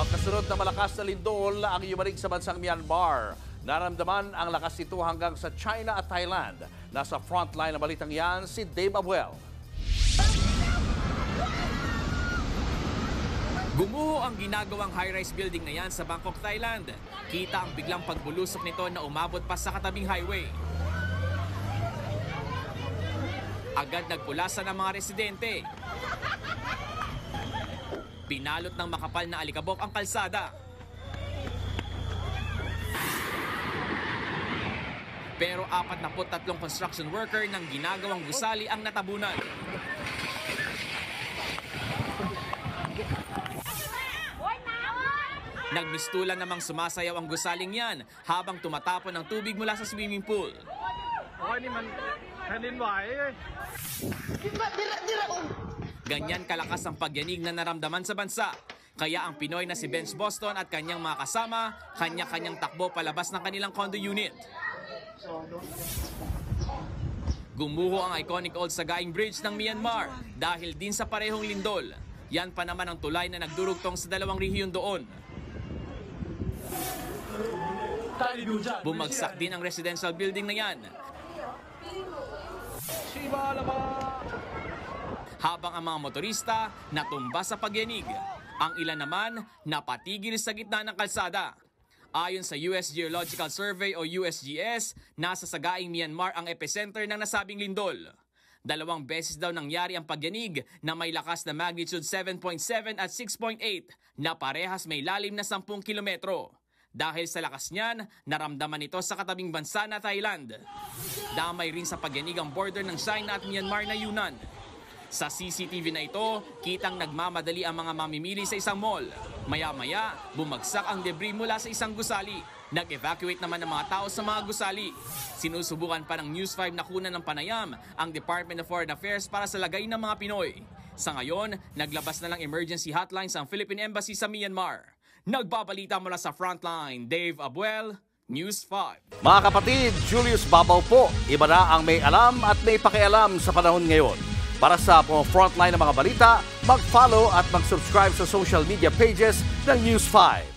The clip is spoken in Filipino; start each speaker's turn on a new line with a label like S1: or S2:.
S1: Magkasunod na malakas na lindol ang yumanig sa bansang Myanmar. Naramdaman ang lakas nito hanggang sa China at Thailand. Nasa frontline ng balitang yan si Dave Abuel.
S2: Gumuho ang ginagawang high-rise building na yan sa Bangkok, Thailand. Kita ang biglang pagbulusok nito na umabot pa sa katabing highway. Agad nagpulasan ang mga residente. Pinalot ng makapal na alikabok ang kalsada. Pero 43 construction worker ng ginagawang gusali ang natabunan. Nagmistulan namang sumasayaw ang gusaling yan habang tumatapon ng tubig mula sa swimming pool. Ganyan kalakas ang pagyanig na naramdaman sa bansa. Kaya ang Pinoy na si Benz Boston at kanyang mga kasama, kanya-kanyang takbo palabas ng kanilang condo unit. Gumuho ang iconic Old Sagaing Bridge ng Myanmar dahil din sa parehong lindol. Yan pa naman ang tulay na nagdurugtong sa dalawang rehiyon doon. Bumagsak din ang residential building na yan. Habang ang mga motorista natumba sa pagyanig, ang ilan naman napatigil sa gitna ng kalsada. Ayon sa US Geological Survey o USGS, nasa Sagaing Myanmar ang epicenter ng nasabing lindol. 2 beses daw nangyari ang pagyanig na may lakas na magnitude 7.7 at 6.8 na parehas may lalim na 10 kilometro. Dahil sa lakas niyan, naramdaman ito sa katabing bansa na Thailand. Damay rin sa pagyanig ang border ng China at Myanmar na Yunnan. Sa CCTV na ito, kitang nagmamadali ang mga mamimili sa isang mall. Maya-maya, bumagsak ang debris mula sa isang gusali. Nag-evacuate naman ng mga tao sa mga gusali. Sinusubukan pa ng News 5 na kunan ng panayam ang Department of Foreign Affairs para sa lagay ng mga Pinoy. Sa ngayon, naglabas na lang emergency hotlines ang Philippine Embassy sa Myanmar. Nagbabalita mula sa Frontline, Dave Abuel, News 5.
S1: Mga kapatid, Julius Babaw po. Iba na ang may alam at may pakialam sa panahon ngayon. Para sa frontline ng mga balita, mag-follow at mag-subscribe sa social media pages ng News 5.